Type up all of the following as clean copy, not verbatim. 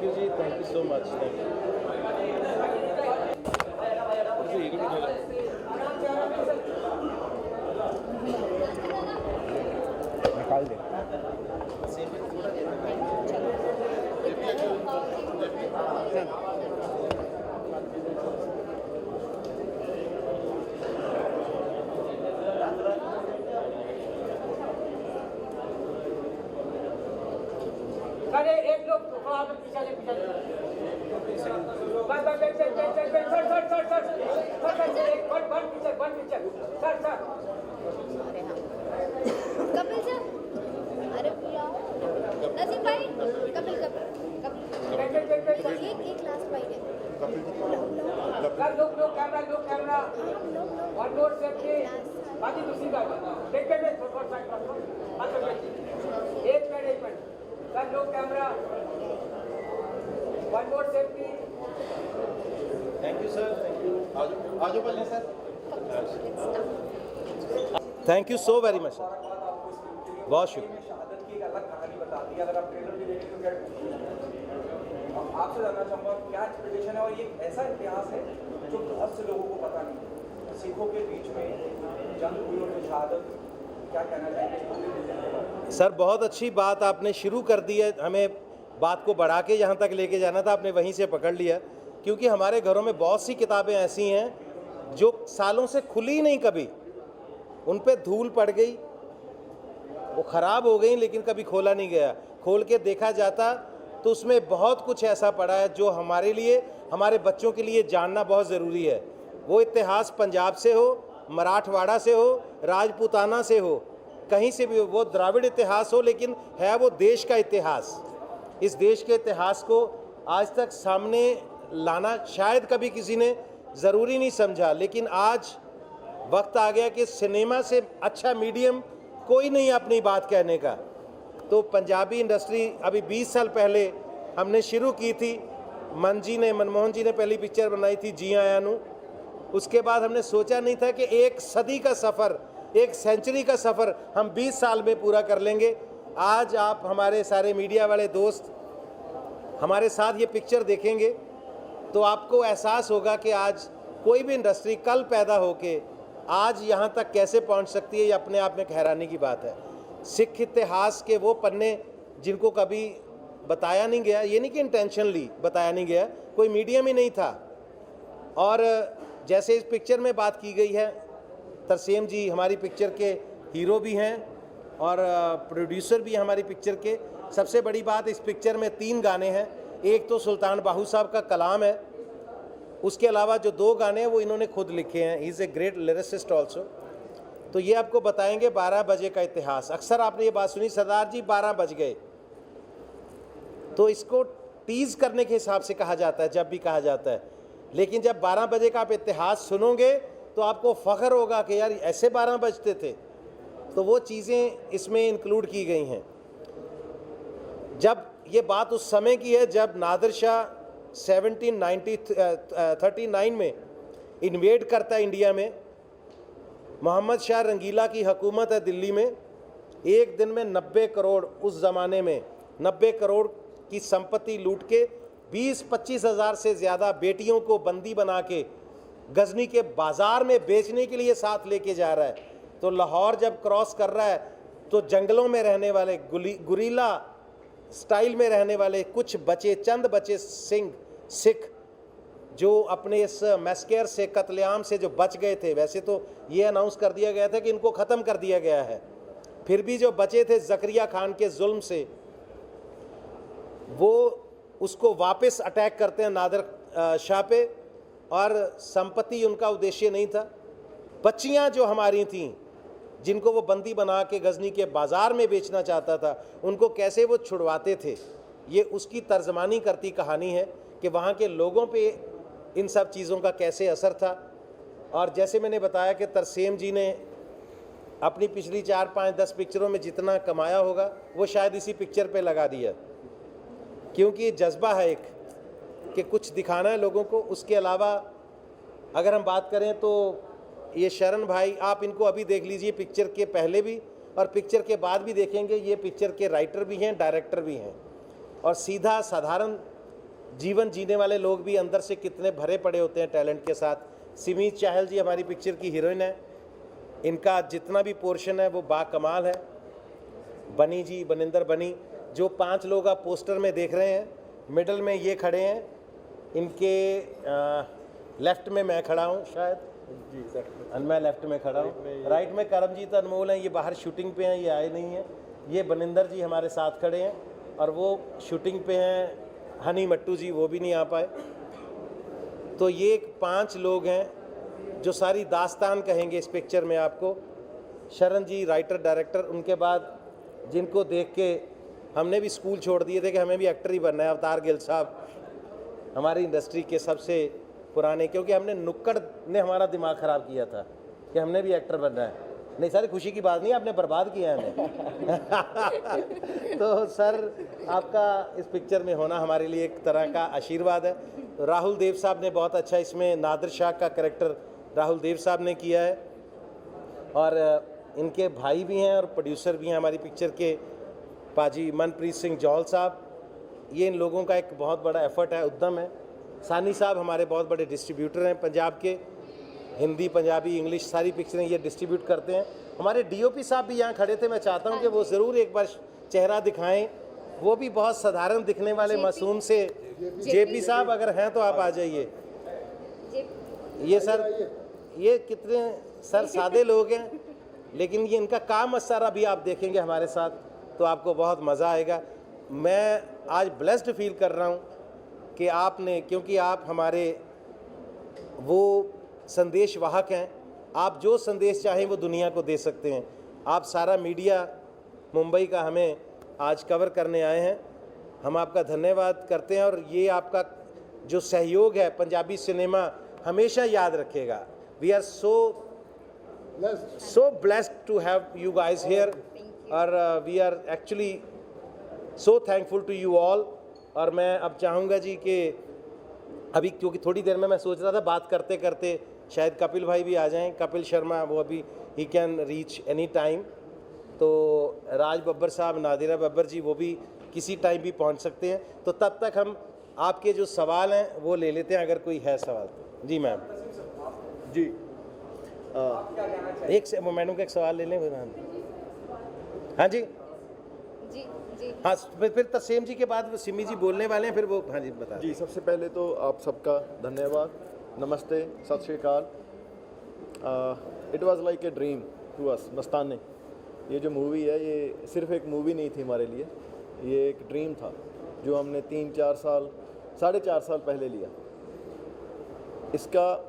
Thank you जी, thank you so much, thank you. निकाल दे। अरे एक लोग थोड़ा आगे पीछे बस सर कपिल सर, अरे बुलाओ नसीम भाई, कपिल कपिल कपिल एक लास्ट भाई है। लोग कैमरा वन मोर सेफ्टी बाकी दूसरी बात देख के थोड़ा साइड एक मिनट सर लोग camera one more safety thank you sir, thank you. आजो पहले sir. Thank you so very much sir, बहुत शुक्रिया। शहादत की एक अलग कहानी बताती है, अगर आप ट्रेलर भी देखें तो क्या आपसे जानना चाहूँगा क्या एक्सपेक्टेशन है, और ये ऐसा इतिहास है जो बहुत से लोगों को पता नहीं। सिखों के बीच में जंग हुई और शहादत, क्या कहना चाहिए? सर बहुत अच्छी बात आपने शुरू कर दी है, हमें बात को बढ़ा के यहाँ तक लेके जाना था, आपने वहीं से पकड़ लिया। क्योंकि हमारे घरों में बहुत सी किताबें ऐसी हैं जो सालों से खुली नहीं कभी, उन पे धूल पड़ गई, वो ख़राब हो गई, लेकिन कभी खोला नहीं गया। खोल के देखा जाता तो उसमें बहुत कुछ ऐसा पड़ा है जो हमारे लिए, हमारे बच्चों के लिए जानना बहुत ज़रूरी है। वो इतिहास पंजाब से हो, मराठवाड़ा से हो, राजपूताना से हो, कहीं से भी हो, वो द्राविड़ इतिहास हो, लेकिन है वो देश का इतिहास। इस देश के इतिहास को आज तक सामने लाना शायद कभी किसी ने ज़रूरी नहीं समझा, लेकिन आज वक्त आ गया कि सिनेमा से अच्छा मीडियम कोई नहीं अपनी बात कहने का। तो पंजाबी इंडस्ट्री अभी 20 साल पहले हमने शुरू की थी, मनमोहन जी ने पहली पिक्चर बनाई थी जी आया नू। उसके बाद हमने सोचा नहीं था कि एक सदी का सफ़र, एक सेंचुरी का सफ़र हम 20 साल में पूरा कर लेंगे। आज आप हमारे सारे मीडिया वाले दोस्त हमारे साथ ये पिक्चर देखेंगे तो आपको एहसास होगा कि आज कोई भी इंडस्ट्री कल पैदा होके आज यहाँ तक कैसे पहुँच सकती है, ये अपने आप में हैरानी की बात है। सिख इतिहास के वो पन्ने जिनको कभी बताया नहीं गया, ये नहीं कि इंटेंशनली बताया नहीं गया, कोई मीडियम ही नहीं था। और जैसे इस पिक्चर में बात की गई है, तरसेम जी हमारी पिक्चर के हीरो भी हैं और प्रोड्यूसर भी हैं हमारी पिक्चर के। सबसे बड़ी बात, इस पिक्चर में 3 गाने हैं। एक तो सुल्तान बाहू साहब का कलाम है, उसके अलावा जो 2 गाने हैं वो इन्होंने खुद लिखे हैं। He is a great lyricist also. तो ये आपको बताएंगे 12 बजे का इतिहास। अक्सर आपने ये बात सुनी, सरदार जी 12 बज गए, तो इसको टीज़ करने के हिसाब से कहा जाता है जब भी कहा जाता है। लेकिन जब 12 बजे का आप इतिहास सुनोगे तो आपको फ़ख्र होगा कि यार ऐसे 12 बजते थे। तो वो चीज़ें इसमें इंक्लूड की गई हैं। जब ये बात उस समय की है जब नादिर शाह 1739 में इन्वेड करता है इंडिया में। मोहम्मद शाह रंगीला की हुकूमत है दिल्ली में। एक दिन में 90 करोड़, उस ज़माने में 90 करोड़ की संपत्ति लूट के 20-25 हज़ार से ज़्यादा बेटियों को बंदी बना के गजनी के बाज़ार में बेचने के लिए साथ लेके जा रहा है। तो लाहौर जब क्रॉस कर रहा है तो जंगलों में रहने वाले, गुरीला स्टाइल में रहने वाले कुछ बचे, चंद बचे सिख जो अपने इस मैस्केर से, कत्लेआम से जो बच गए थे। वैसे तो ये अनाउंस कर दिया गया था कि इनको ख़त्म कर दिया गया है, फिर भी जो बचे थे ज़करिया खान के जुल्म से, वो उसको वापस अटैक करते हैं नादिर शाह पे। और संपत्ति उनका उद्देश्य नहीं था। बच्चियां जो हमारी थीं जिनको वो बंदी बना के गजनी के बाज़ार में बेचना चाहता था, उनको कैसे वो छुड़वाते थे, ये उसकी तर्जमानी करती कहानी है कि वहाँ के लोगों पे इन सब चीज़ों का कैसे असर था। और जैसे मैंने बताया कि तरसेम जी ने अपनी पिछली 4-5-10 पिक्चरों में जितना कमाया होगा वो शायद इसी पिक्चर पे लगा दिया, क्योंकि जज्बा है एक कि कुछ दिखाना है लोगों को। उसके अलावा अगर हम बात करें तो ये शरण भाई, आप इनको अभी देख लीजिए, पिक्चर के पहले भी और पिक्चर के बाद भी देखेंगे। ये पिक्चर के राइटर भी हैं, डायरेक्टर भी हैं, और सीधा साधारण जीवन जीने वाले लोग भी अंदर से कितने भरे पड़े होते हैं टैलेंट के साथ। सिमी चाहल जी हमारी पिक्चर की हीरोइन है, इनका जितना भी पोर्शन है वो बाकमाल है। बनी जी, बनिंदर बनी, जो 5 लोग आप पोस्टर में देख रहे हैं, मिडल में ये खड़े हैं, इनके लेफ्ट में मैं खड़ा हूँ शायद जी सर। और मैं लेफ्ट में खड़ा हूँ, राइट में करमजीत अनमोल हैं, ये बाहर शूटिंग पे हैं, ये आए नहीं हैं। ये बनिंदर जी हमारे साथ खड़े हैं और वो शूटिंग पे हैं। हनी मट्टू जी वो भी नहीं आ पाए। तो ये 5 लोग हैं जो सारी दास्तान कहेंगे इस पिक्चर में आपको। शरण जी राइटर डायरेक्टर, उनके बाद जिनको देख के हमने भी स्कूल छोड़ दिए थे कि हमें भी एक्टर ही बनना है, अवतार गिल साहब हमारी इंडस्ट्री के सबसे पुराने, क्योंकि हमने नुक्कड़ ने हमारा दिमाग ख़राब किया था कि हमने भी एक्टर बनना है। नहीं सारी खुशी की बात नहीं, आपने बर्बाद किया है हमें। तो सर आपका इस पिक्चर में होना हमारे लिए एक तरह का आशीर्वाद है। तो राहुल देव साहब ने बहुत अच्छा इसमें नादिर शाह का कैरेक्टर राहुल देव साहब ने किया है, और इनके भाई भी हैं और प्रोड्यूसर भी हैं हमारी पिक्चर के, पाजी मनप्रीत सिंह जौहल साहब। ये इन लोगों का एक बहुत बड़ा एफर्ट है, उद्यम है। सानी साहब हमारे बहुत बड़े डिस्ट्रीब्यूटर हैं पंजाब के, हिंदी पंजाबी इंग्लिश सारी पिक्चरें ये डिस्ट्रीब्यूट करते हैं। हमारे डीओपी साहब भी यहाँ खड़े थे, मैं चाहता हूँ कि वो ज़रूर एक बार चेहरा दिखाएं। वो भी बहुत साधारण दिखने वाले मासूम से जेपी साहब अगर हैं तो आप आ जाइए। ये सर ये कितने सर सादे लोग हैं, लेकिन ये इनका काम सारा भी आप देखेंगे हमारे साथ तो आपको बहुत मज़ा आएगा। मैं आज ब्लेस्ड फील कर रहा हूँ कि आपने, क्योंकि आप हमारे वो संदेश वाहक हैं, आप जो संदेश चाहें वो दुनिया को दे सकते हैं। आप सारा मीडिया मुंबई का हमें आज कवर करने आए हैं, हम आपका धन्यवाद करते हैं। और ये आपका जो सहयोग है पंजाबी सिनेमा हमेशा याद रखेगा। We are so blessed to have you guys here, और we are actually so thankful to you all। और मैं अब चाहूँगा जी कि अभी, क्योंकि थोड़ी देर में मैं सोच रहा था बात करते करते शायद कपिल भाई भी आ जाएं, कपिल शर्मा, वो अभी he can reach any time. तो राज बब्बर साहब, नादिरा बब्बर जी वो भी किसी टाइम भी पहुंच सकते हैं। तो तब तक हम आपके जो सवाल हैं वो ले लेते हैं, अगर कोई है सवाल तो। जी मैम जी एक से मैडम का एक सवाल ले लें। हाँ जी जी जी हाँ, फिर तस्सीम जी के बाद सिमी जी बोलने वाले हैं, फिर वो हाँ जी बता। जी सबसे पहले तो आप सबका धन्यवाद, नमस्ते, सत श्री अकाल। It was like a dream to us. Mastaney ये जो मूवी है ये सिर्फ एक मूवी नहीं थी हमारे लिए, ये एक ड्रीम था जो हमने 3-4 साल 4.5 साल पहले लिया। इसका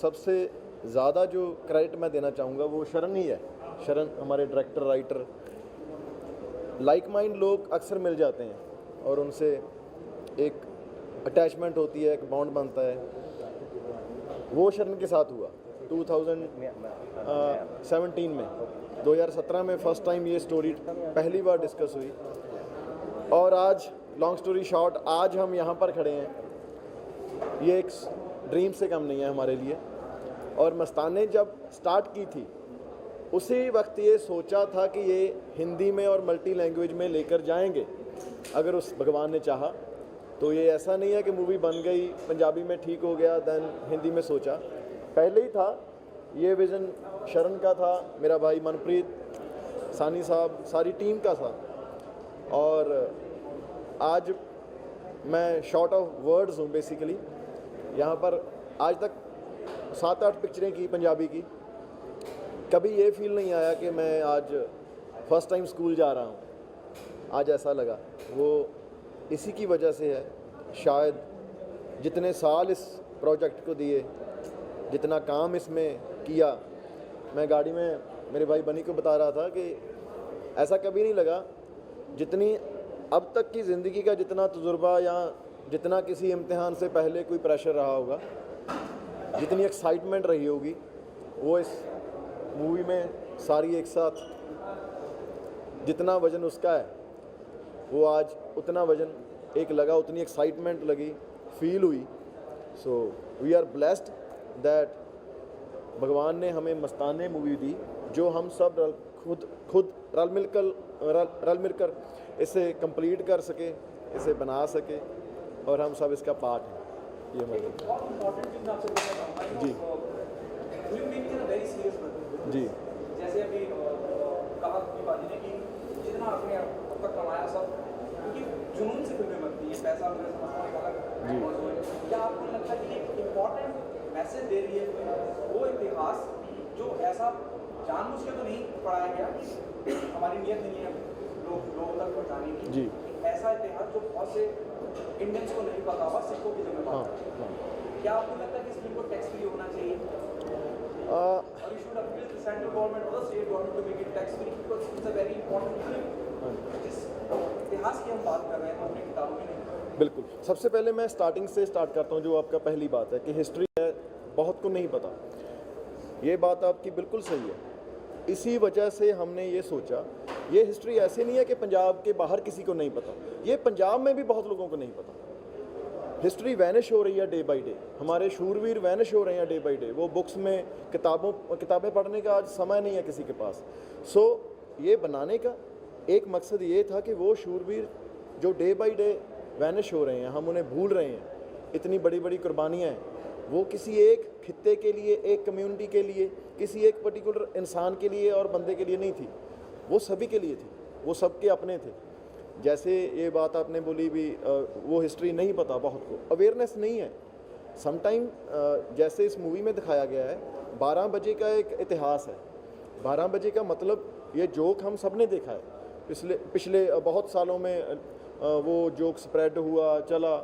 सबसे ज़्यादा जो क्रेडिट मैं देना चाहूँगा वो शरण ही है। शरण हमारे डायरेक्टर राइटर, लाइक माइंड लोग अक्सर मिल जाते हैं और उनसे एक अटैचमेंट होती है, एक बॉन्ड बनता है। वो शरण के साथ हुआ 2017 में। 2017 में फर्स्ट टाइम ये स्टोरी पहली बार डिस्कस हुई, और आज लॉन्ग स्टोरी शॉर्ट आज हम यहाँ पर खड़े हैं, ये एक ड्रीम से कम नहीं है हमारे लिए। और मस्ताने जब स्टार्ट की थी उसी वक्त ये सोचा था कि ये हिंदी में और मल्टी लैंग्वेज में लेकर जाएंगे अगर उस भगवान ने चाहा। तो ये ऐसा नहीं है कि मूवी बन गई पंजाबी में ठीक हो गया देन हिंदी में सोचा, पहले ही था ये विज़न। शरण का था, मेरा भाई मनप्रीत, सानी साहब, सारी टीम का था। और आज मैं शॉर्ट ऑफ वर्ड्स हूँ बेसिकली। यहाँ पर आज तक 7-8 पिक्चरें की पंजाबी की, कभी ये फील नहीं आया कि मैं आज फर्स्ट टाइम स्कूल जा रहा हूँ। आज ऐसा लगा, वो इसी की वजह से है शायद। जितने साल इस प्रोजेक्ट को दिए, जितना काम इसमें किया, मैं गाड़ी में मेरे भाई बनी को बता रहा था कि ऐसा कभी नहीं लगा जितनी अब तक की ज़िंदगी का जितना तजुर्बा या जितना किसी इम्तिहान से पहले कोई प्रेशर रहा होगा, जितनी एक्साइटमेंट रही होगी, वो इस मूवी में सारी एक साथ जितना वज़न उसका है वो आज उतना वज़न एक लगा, उतनी एक्साइटमेंट लगी, फील हुई। So we are blessed that भगवान ने हमें मस्ताने मूवी दी, जो हम सब खुद रल मिलकर इसे कंप्लीट कर सके, इसे बना सके। और हम सब इसका पार्ट हैं। ये मतलब बहुत इंपॉर्टेंट चीज़ मैं आपसे पूछना चाहूँगा जी। Film making is a very serious business. जी जैसे अभी कहा कि बाजी ने कि जितना आपने अब तक कमाया सब, क्योंकि जुनून से फिल्में बनती हैं, पैसा मैं समझता हूँ एक अलग मौजूद है। क्या आपको लगता है कि एक इम्पॉर्टेंट मैसेज दे रही है वो इतिहास जो ऐसा जानबूझ के तो नहीं पढ़ाया गया कि हमारी नीयत नहीं है लोगों तक पहुँचाने की, जी। एक ऐसा इतिहास जो बहुत से इंडियंस को नहीं पता हुआ, सिखों की जगह हाँ पता है। हाँ क्या आपको लगता है कि इस फिल्म को टैक्स फ्री होना चाहिए आ, और you should appeal to the central government or the state government to make it tax free because it's a very important film. जिस इतिहास की हम बात कर रहे हैं तो अपनी किताबों में नहीं। बिल्कुल। सबसे पहले मैं स्टार्टिंग से स्टार्ट करता हूँ, जो आपका पहली बात है कि हिस्ट्री है, बहुत को नहीं पता। ये बात आपकी बिल्कुल सही है। इसी वजह से हमने ये सोचा, ये हिस्ट्री ऐसे नहीं है कि पंजाब के बाहर किसी को नहीं पता, ये पंजाब में भी बहुत लोगों को नहीं पता। हिस्ट्री वैनिश हो रही है डे बाई डे, हमारे शूरवीर वैनिश हो रहे हैं डे बाई डे। वो बुक्स में किताबें पढ़ने का आज समय नहीं है किसी के पास। सो ये बनाने का एक मकसद ये था कि वो शूरवीर जो डे बाई डे वैनिश हो रहे हैं, हम उन्हें भूल रहे हैं, इतनी बड़ी बड़ी कुर्बानियाँ हैं, वो किसी एक खित्ते के लिए, एक कम्युनिटी के लिए, किसी एक पर्टिकुलर इंसान के लिए और बंदे के लिए नहीं थी, वो सभी के लिए थी, वो सबके अपने थे। जैसे ये बात आपने बोली भी, वो हिस्ट्री नहीं पता बहुत को, अवेयरनेस नहीं है समटाइम। जैसे इस मूवी में दिखाया गया है, 12 बजे का एक इतिहास है। 12 बजे का मतलब, ये जोक हम सब ने देखा है पिछले बहुत सालों में, वो जोक स्प्रेड हुआ चला।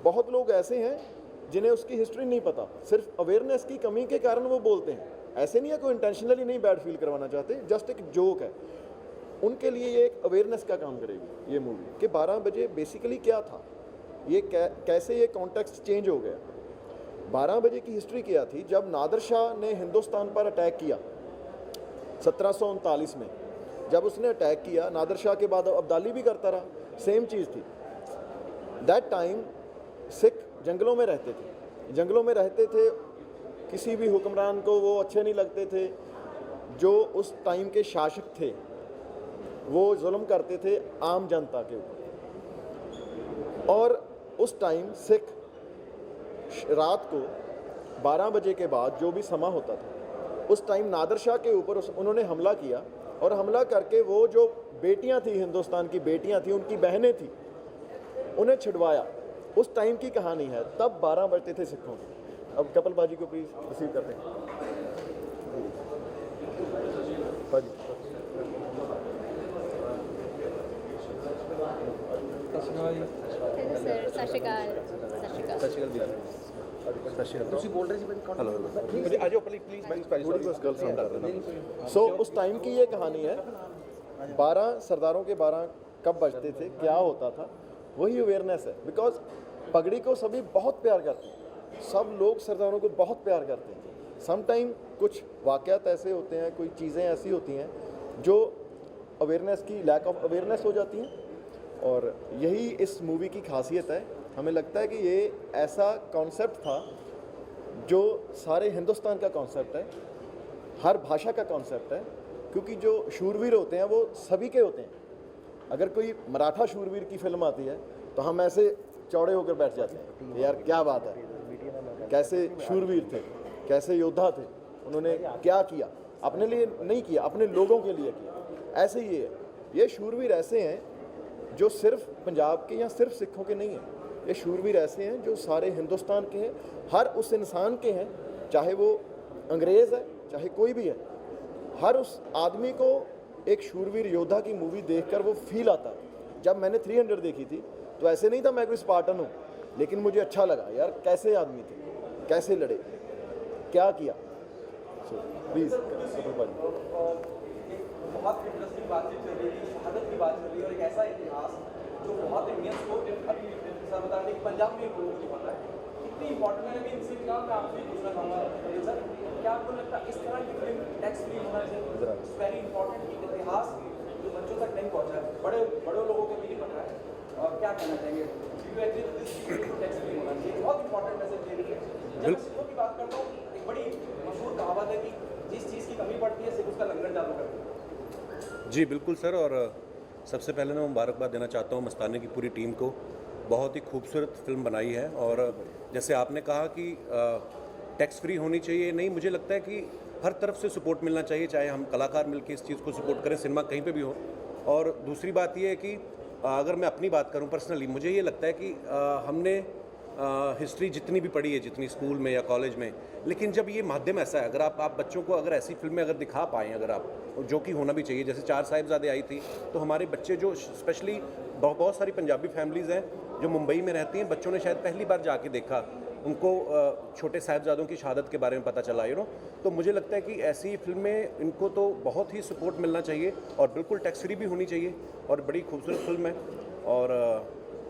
बहुत लोग ऐसे हैं जिन्हें उसकी हिस्ट्री नहीं पता, सिर्फ अवेयरनेस की कमी के कारण वो बोलते हैं। ऐसे नहीं है, कोई इंटेंशनली नहीं बैड फील करवाना चाहते, जस्ट एक जोक है। उनके लिए ये एक अवेयरनेस का काम करेगी ये मूवी कि 12 बजे बेसिकली क्या था, ये कैसे ये कॉन्टेक्स्ट चेंज हो गया। 12 बजे की हिस्ट्री क्या थी, जब नादिर शाह ने हिंदुस्तान पर अटैक किया 1739 में, जब उसने अटैक किया, नादिर शाह के बाद अब्दाली भी करता रहा, सेम चीज़ थी। दैट टाइम सिख जंगलों में रहते थे, जंगलों में रहते थे, किसी भी हुक्मरान को वो अच्छे नहीं लगते थे। जो उस टाइम के शासक थे वो जुल्म करते थे आम जनता के ऊपर। और उस टाइम सिख रात को 12 बजे के बाद जो भी समा होता था, उस टाइम नादिर शाह के ऊपर उन्होंने हमला किया, और हमला करके वो जो बेटियां थी, हिंदुस्तान की बेटियां थी, उनकी बहनें थी, उन्हें छिड़वाया। उस टाइम की कहानी है, तब 12 बजते थे सिखों के। अब कपिल बाजी को प्लीज़ रिसीव करते हैं। बाजी हेलो सर, सत श्री अकाल। सत श्री अकाल। सो उस टाइम की ये कहानी है। 12 सरदारों के 12 कब बजते थे, क्या होता था, वही अवेयरनेस है। बिकॉज पगड़ी को सभी बहुत प्यार करते हैं, सब लोग सरदारों को बहुत प्यार करते हैं। समटाइम कुछ वाक़यात ऐसे होते हैं, कोई चीज़ें ऐसी होती हैं जो अवेयरनेस की लैक ऑफ अवेयरनेस हो जाती हैं, और यही इस मूवी की खासियत है। हमें लगता है कि ये ऐसा कॉन्सेप्ट था जो सारे हिंदुस्तान का कॉन्सेप्ट है, हर भाषा का कॉन्सेप्ट है, क्योंकि जो शूरवीर होते हैं वो सभी के होते हैं। अगर कोई मराठा शूरवीर की फिल्म आती है तो हम ऐसे चौड़े होकर बैठ जाते हैं, यार क्या बात है, कैसे शूरवीर थे, कैसे योद्धा थे, उन्होंने क्या किया, अपने लिए नहीं किया, अपने लोगों के लिए किया। ऐसे ही ये शूरवीर ऐसे हैं जो सिर्फ पंजाब के या सिर्फ सिखों के नहीं हैं, ये शूरवीर ऐसे हैं जो सारे हिंदुस्तान के हैं, हर उस इंसान के हैं, चाहे वो अंग्रेज़ है चाहे कोई भी है। हर उस आदमी को एक शूरवीर योद्धा की मूवी देखकर वो फील आता है। जब मैंने 300 देखी थी तो ऐसे नहीं था मैं कोई स्पार्टन हूँ, लेकिन मुझे अच्छा लगा, यार कैसे आदमी थे, कैसे लड़े, क्या किया। सो प्लीज़ बहुत इंटरेस्टिंग बातचीत चल रही है, शहादत की बात चल रही है, और एक ऐसा इतिहास जो बहुत इंडियंस को अभी सर बता रहे पंजाब में लोगों को नहीं पता है कितनी इंपॉर्टेंट है। अभी इसी फिलहाल मैं आपसे पूछना चाहूँगा सर, क्या आपको लगता है इस तरह की फिल्म टैक्स फ्री होना चाहिए? इट्स वेरी इंपॉर्टेंट, इतिहास जो बच्चों तक नहीं पहुँचा है, बड़े लोगों को भी नहीं पता है, और क्या कहना चाहेंगे? टैक्स फ्री होना चाहिए, बहुत इंपॉर्टेंट मैसेज दे रही है। जब मैं सिखों की बात करता हूँ, एक बड़ी मशहूर कहावत है कि जिस चीज़ की कमी पड़ती है सिख उसका लंगर चालू करते हैं। जी बिल्कुल सर, और सबसे पहले मैं मुबारकबाद देना चाहता हूँ मस्ताने की पूरी टीम को, बहुत ही खूबसूरत फिल्म बनाई है। और जैसे आपने कहा कि टैक्स फ्री होनी चाहिए, नहीं, मुझे लगता है कि हर तरफ से सपोर्ट मिलना चाहिए, चाहे हम कलाकार मिलकर इस चीज़ को सपोर्ट करें, सिनेमा कहीं पे भी हो। और दूसरी बात ये है कि अगर मैं अपनी बात करूं पर्सनली, मुझे ये लगता है कि हमने हिस्ट्री जितनी भी पढ़ी है, जितनी स्कूल में या कॉलेज में, लेकिन जब ये माध्यम ऐसा है, अगर आप बच्चों को अगर ऐसी फिल्में अगर दिखा पाएँ, अगर आप, जो कि होना भी चाहिए, जैसे चार साहिबजादे आई थी, तो हमारे बच्चे जो स्पेशली बहुत सारी पंजाबी फैमिलीज़ हैं जो मुंबई में रहती हैं, बच्चों ने शायद पहली बार जाके देखा, उनको छोटे साहिबजादों की शहादत के बारे में पता चला, तो मुझे लगता है कि ऐसी फिल्में, इनको तो बहुत ही सपोर्ट मिलना चाहिए और बिल्कुल टैक्स फ्री भी होनी चाहिए। और बड़ी खूबसूरत फिल्म है और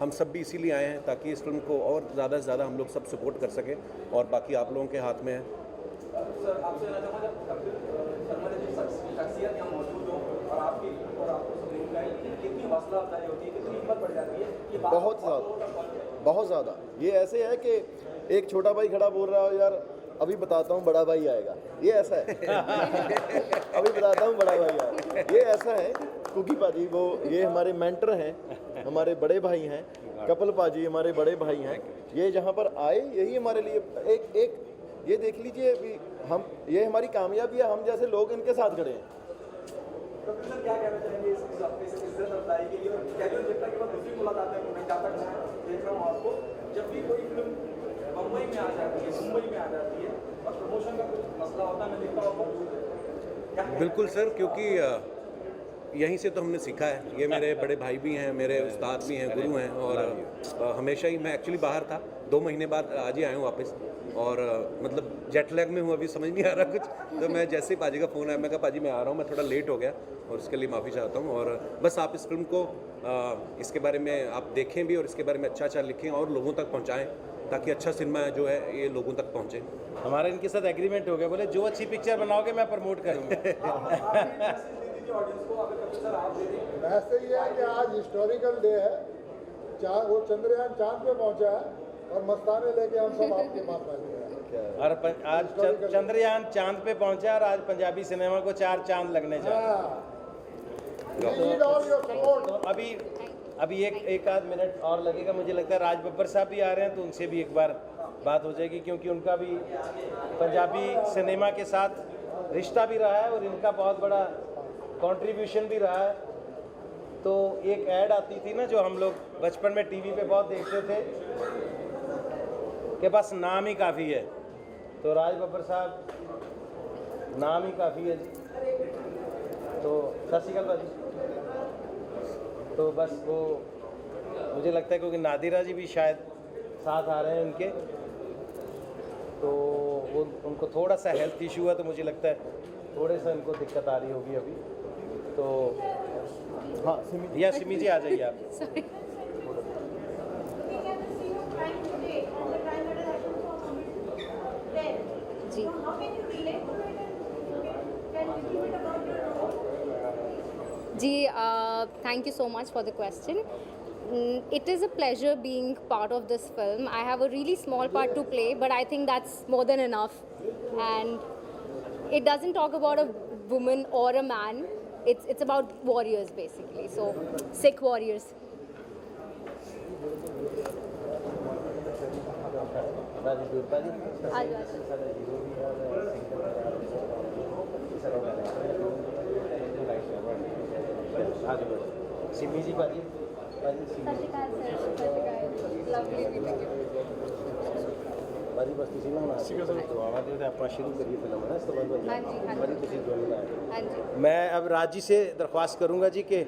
हम सब भी इसीलिए आए हैं ताकि इस फिल्म को और ज़्यादा से ज़्यादा हम लोग सब सपोर्ट कर सकें, और बाकी आप लोगों के हाथ में है। सर आपसे जानना चाहूँगा, जब कपिल शर्मा जैसी शख्सियत यहाँ मौजूद हो और आपको सबने बुलाए, कितनी हौसला अफजाई होती है, कितनी हिम्मत बढ़ जाती है कि बहुत ज़्यादा। ये ऐसे है कि एक छोटा भाई खड़ा बोल रहा हो, यार अभी बताता हूँ बड़ा भाई आएगा, ये ऐसा है। अभी बताता हूँ बड़ा भाई आएगा, ये ऐसा है। कुकी पाजी वो ये हमारे मेंटर हैं, हमारे बड़े भाई हैं। कपिल पाजी हमारे बड़े भाई हैं। ये जहाँ पर आए, यही हमारे लिए एक ये देख लीजिए अभी हम, ये हमारी कामयाबी है, हम जैसे लोग इनके साथ खड़े हैं। तो फिर सर क्या कहना चाहेंगे इस इज्जत अफजाई के लिए? कैजुअल जनता के बाद दूसरी मुलाकात है, मैं जहाँ तक देख रहा हूँ आपको, जब भी कोई फिल्म मुंबई में आ जाती है, मुंबई में आ जाती है और प्रमोशन का कुछ मसला होता है, मैं देखता हूँ। बिल्कुल सर, क्योंकि यहीं से तो हमने सीखा है। ये मेरे बड़े भाई भी हैं, मेरे उस्ताद भी हैं, गुरु हैं, और हमेशा ही, मैं एक्चुअली बाहर था, 2 महीने बाद आज ही आया हूँ वापस, और मतलब जेट लैग में हूँ, अभी समझ नहीं आ रहा कुछ। तो मैं जैसे ही पाजी का फ़ोन आया, मैं कहा पाजी मैं आ रहा हूँ, मैं थोड़ा लेट हो गया और उसके लिए माफ़ी चाहता हूँ। और बस आप इस फिल्म को इसके बारे में आप देखें भी और इसके बारे में अच्छा लिखें और लोगों तक पहुँचाएँ, ताकि अच्छा सिनेमा जो है ये लोगों तक पहुँचे। हमारा इनके साथ एग्रीमेंट हो गया, बोले जो अच्छी पिक्चर बनाओगे मैं प्रमोट करूँगा। वैसे ही है कि आज हिस्टोरिकल डे है, वो चंद्रयान चांद पे पहुंचा है और मस्ताने लेके हम सब आपके पास बैठे हैं। और आज चंद्रयान चांद पे पहुंचा और आज पंजाबी सिनेमा को 4 चांद लगने जा तो अभी एक आध मिनट और लगेगा, मुझे लगता है राज बब्बर साहब भी आ रहे हैं, तो उनसे भी एक बार बात हो जाएगी, क्योंकि उनका भी पंजाबी सिनेमा के साथ रिश्ता भी रहा है और इनका बहुत बड़ा कंट्रीब्यूशन भी रहा है। तो एक ऐड आती थी ना, जो हम लोग बचपन में टीवी पे बहुत देखते थे, कि बस नाम ही काफ़ी है, तो राज बब्बर साहब नाम ही काफ़ी है जी। तो सत श्री अकाल भाजी। तो बस वो मुझे लगता है क्योंकि नादिरा जी भी शायद साथ आ रहे हैं उनके, तो वो उनको थोड़ा सा हेल्थ इशू है, तो मुझे लगता है थोड़े सा उनको दिक्कत आ रही होगी अभी। तो हाँ या सिमी जी आ जाइए आप। जी जी, thank you so much for the question. It is a pleasure being part of this film. I have a really small part to play, but I think that's more than enough. And it doesn't talk about a woman or a man. It's about warriors basically. So Sikh warriors. Simi जी बाजी ਬਾਜੀ ਬਸਤੀ ਸੀ ਨਾ ਹੁਣ ਆਵਾ ਦੇ ਆਪਾਂ शुरू करिए film है ना, इसके बाद बाजी ਤੁਸੀਂ जोड़ना है। हाँ जी। मैं अब राज जी से दरख्वास्त करूंगा जी कि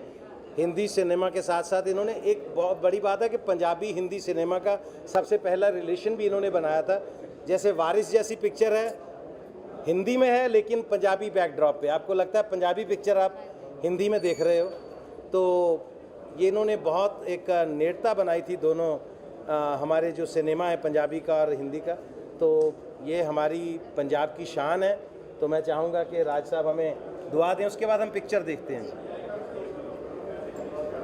हिंदी सिनेमा के साथ साथ इन्होंने एक बहुत बड़ी बात है कि पंजाबी हिंदी सिनेमा का सबसे पहला रिलेशन भी इन्होंने बनाया था। जैसे वारिस जैसी पिक्चर है, हिंदी में है लेकिन पंजाबी बैकड्रॉप पे, आपको लगता है पंजाबी पिक्चर आप हिंदी में देख रहे हो, तो ये इन्होंने बहुत एक नेड़ता बनाई थी दोनों हमारे जो सिनेमा है पंजाबी का और हिंदी का। तो ये हमारी पंजाब की शान है। तो मैं चाहूँगा कि राज साहब हमें दुआ दें, उसके बाद हम पिक्चर देखते हैं।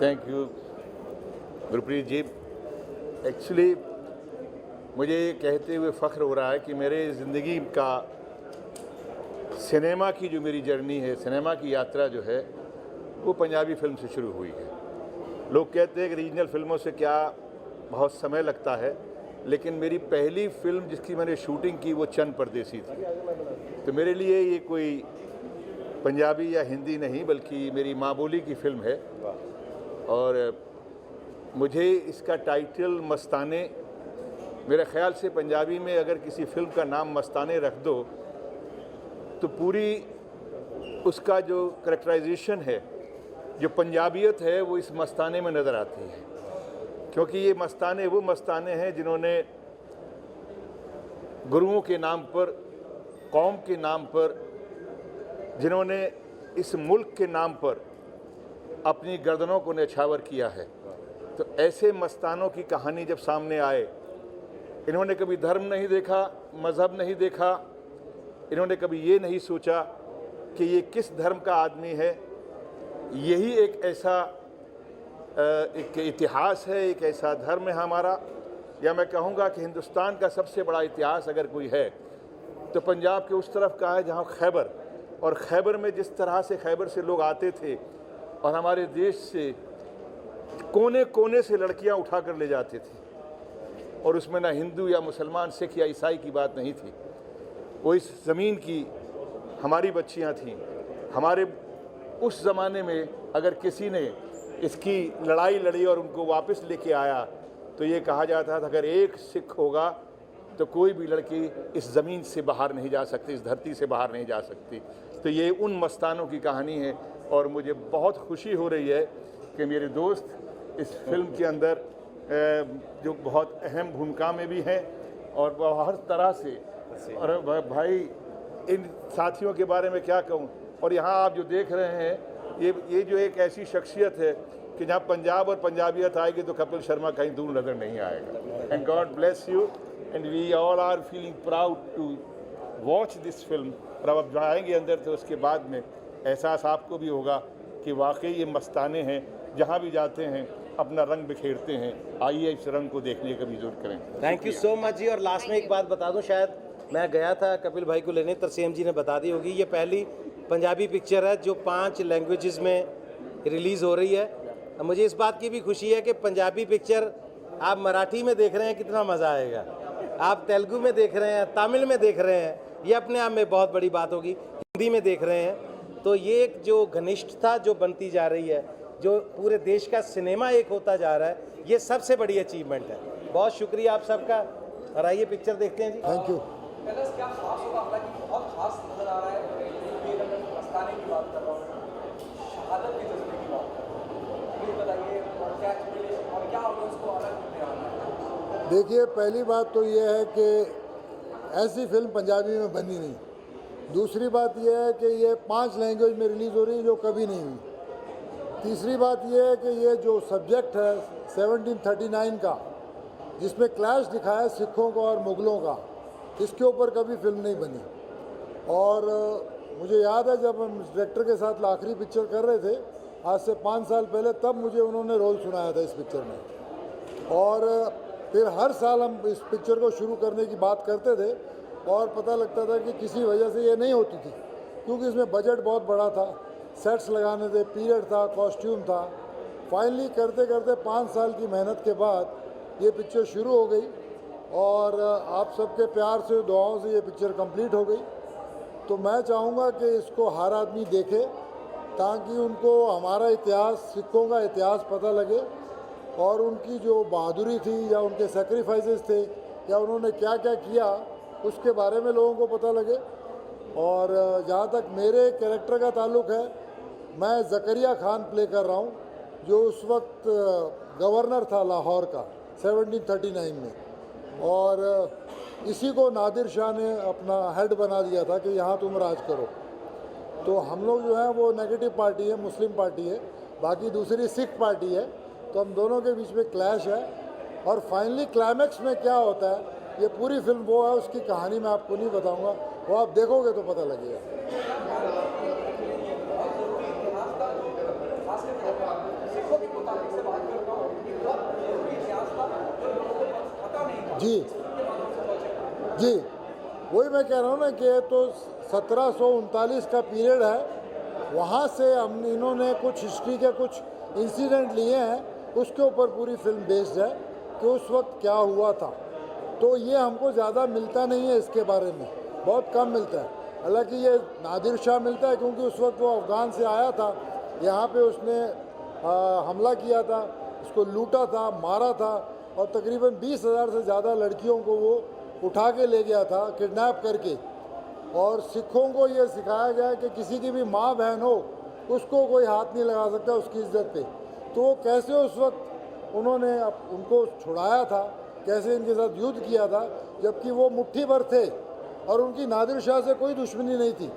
Thank you Gurpreet ji. Actually मुझे ये कहते हुए फ़ख्र हो रहा है कि मेरे ज़िंदगी का सिनेमा की जो मेरी जर्नी है, सिनेमा की यात्रा जो है, वो पंजाबी फिल्म से शुरू हुई है। लोग कहते हैं कि रीजनल फिल्मों से क्या बहुत समय लगता है, लेकिन मेरी पहली फिल्म जिसकी मैंने शूटिंग की वो चंद परदेसी थी। तो मेरे लिए ये कोई पंजाबी या हिंदी नहीं बल्कि मेरी माँ बोली की फिल्म है। और मुझे इसका टाइटल मस्ताने, मेरे ख़्याल से पंजाबी में अगर किसी फिल्म का नाम मस्ताने रख दो तो पूरी उसका जो करैक्टराइजेशन है, जो पंजाबियत है, वो इस मस्ताने में नज़र आती है। क्योंकि ये मस्ताने वो मस्ताने हैं जिन्होंने गुरुओं के नाम पर, कौम के नाम पर, जिन्होंने इस मुल्क के नाम पर अपनी गर्दनों को न्यौछावर किया है। तो ऐसे मस्तानों की कहानी जब सामने आए, इन्होंने कभी धर्म नहीं देखा, मज़हब नहीं देखा, इन्होंने कभी ये नहीं सोचा कि ये किस धर्म का आदमी है। यही एक ऐसा एक इतिहास है, एक ऐसा धर्म है हमारा, या मैं कहूँगा कि हिंदुस्तान का सबसे बड़ा इतिहास अगर कोई है तो पंजाब के उस तरफ का है जहाँ खैबर, और खैबर में जिस तरह से खैबर से लोग आते थे और हमारे देश से कोने कोने से लड़कियाँ उठा कर ले जाते थे, और उसमें ना हिंदू या मुसलमान, सिख या ईसाई की बात नहीं थी। वो इस ज़मीन की हमारी बच्चियाँ थीं। हमारे उस ज़माने में अगर किसी ने इसकी लड़ाई लड़ी और उनको वापस लेके आया तो ये कहा जाता था अगर एक सिख होगा तो कोई भी लड़की इस ज़मीन से बाहर नहीं जा सकती, इस धरती से बाहर नहीं जा सकती। तो ये उन मस्तानों की कहानी है, और मुझे बहुत खुशी हो रही है कि मेरे दोस्त इस फिल्म के अंदर जो बहुत अहम भूमिका में भी हैं, और वह हर तरह से, और भाई इन साथियों के बारे में क्या कहूँ। और यहाँ आप जो देख रहे हैं, ये जो एक ऐसी शख्सियत है कि जहाँ पंजाब और पंजाबियत आएगी तो कपिल शर्मा कहीं दूर नज़र नहीं आएगा। And God bless you, and we all are feeling proud to watch this film. और अब जाएंगे अंदर तो उसके बाद में एहसास आपको भी होगा कि वाकई ये मस्ताने हैं, जहाँ भी जाते हैं अपना रंग बिखेरते हैं। आइए इस रंग को देखने का भी जरूर करें। थैंक यू सो मच जी। और लास्ट में एक बात बता दूं, शायद मैं गया था कपिल भाई को लेने, तरसेम जी ने बता दी होगी, ये पहली पंजाबी पिक्चर है जो 5 लैंग्वेजेस में रिलीज़ हो रही है। मुझे इस बात की भी खुशी है कि पंजाबी पिक्चर आप मराठी में देख रहे हैं, कितना मज़ा आएगा। आप तेलुगु में देख रहे हैं, तमिल में देख रहे हैं, ये अपने आप में बहुत बड़ी बात होगी। हिंदी में देख रहे हैं, तो ये एक जो घनिष्ठता जो बनती जा रही है, जो पूरे देश का सिनेमा एक होता जा रहा है, ये सबसे बड़ी अचीवमेंट है। बहुत शुक्रिया आप सबका, और आइए पिक्चर देखते हैं जी। Thank you. कलर्स क्या खास होगा, हालांकि बहुत खास नजर आ रहा है। मस्ताने की बात कर रहा हूँ, शहादत के जज्बे की बात कर रहा हूँ, प्लीज बताइए और क्या एक्सपीरियंस और क्या ऑडियंस को अलग करने वाला है। देखिए, पहली बात तो ये है कि ऐसी फिल्म पंजाबी में बनी नहीं। दूसरी बात ये है कि ये 5 लैंग्वेज में रिलीज़ हो रही है, जो कभी नहीं हुई। तीसरी बात ये है कि ये जो सब्जेक्ट है 1739 का, जिसमें क्लैश दिखाया है सिखों का और मुग़लों का, इसके ऊपर कभी फिल्म नहीं बनी। और मुझे याद है जब हम डायरेक्टर के साथ आखिरी पिक्चर कर रहे थे आज से 5 साल पहले, तब मुझे उन्होंने रोल सुनाया था इस पिक्चर में। और फिर हर साल हम इस पिक्चर को शुरू करने की बात करते थे, और पता लगता था कि किसी वजह से ये नहीं होती थी, क्योंकि इसमें बजट बहुत बड़ा था, सेट्स लगाने थे, पीरियड था, कॉस्ट्यूम था। फाइनली करते करते 5 साल की मेहनत के बाद ये पिक्चर शुरू हो गई, और आप सबके प्यार से, दुआओं से ये पिक्चर कंप्लीट हो गई। तो मैं चाहूँगा कि इसको हर आदमी देखे, ताकि उनको हमारा इतिहास, सिखों का इतिहास पता लगे, और उनकी जो बहादुरी थी या उनके सेक्रीफाइसेस थे या उन्होंने क्या क्या किया, उसके बारे में लोगों को पता लगे। और जहाँ तक मेरे कैरेक्टर का ताल्लुक़ है, मैं ज़करिया खान प्ले कर रहा हूँ, जो उस वक्त गवर्नर था लाहौर का 1739 में, और इसी को नादिर शाह ने अपना हेड बना दिया था कि यहाँ तुम राज करो। तो हम लोग जो है वो नेगेटिव पार्टी है, मुस्लिम पार्टी है, बाकी दूसरी सिख पार्टी है। तो हम दोनों के बीच में क्लैश है, और फाइनली क्लाइमैक्स में क्या होता है, ये पूरी फिल्म वो है, उसकी कहानी मैं आपको नहीं बताऊंगा, वो आप देखोगे तो पता लगेगा। जी जी, वही मैं कह रहा हूँ ना कि तो 1739 का पीरियड है, वहाँ से हम इन्होंने कुछ हिस्ट्री के कुछ इंसिडेंट लिए हैं, उसके ऊपर पूरी फिल्म बेस्ड है। कि उस वक्त क्या हुआ था। तो ये हमको ज़्यादा मिलता नहीं है, इसके बारे में बहुत कम मिलता है। हालांकि ये नादिर शाह मिलता है क्योंकि उस वक्त वो अफ़गान से आया था, यहाँ पे उसने हमला किया था, उसको लूटा था, मारा था और तकरीबन 20,000 से ज़्यादा लड़कियों को वो उठा के ले गया था किडनैप करके। और सिखों को ये सिखाया गया है कि किसी की भी माँ बहन हो उसको कोई हाथ नहीं लगा सकता उसकी इज्जत पे। तो वो कैसे उस वक्त उन्होंने उनको छुड़ाया था, कैसे इनके साथ युद्ध किया था, जबकि वो मुट्ठी भर थे और उनकी नादिर शाह से कोई दुश्मनी नहीं थी।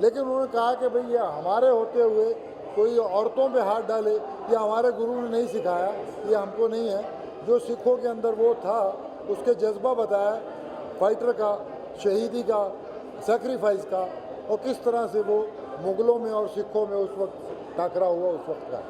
लेकिन उन्होंने कहा कि भाई ये हमारे होते हुए कोई औरतों पे हाथ डाले, ये हमारे गुरु ने नहीं सिखाया, ये हमको नहीं है। जो सिखों के अंदर वो था उसके जज्बा बताया फाइटर का, शहीदी का, सेक्रीफाइस का, और किस तरह से वो मुग़लों में और सिखों में उस वक्त टकरा हुआ उस वक्त का।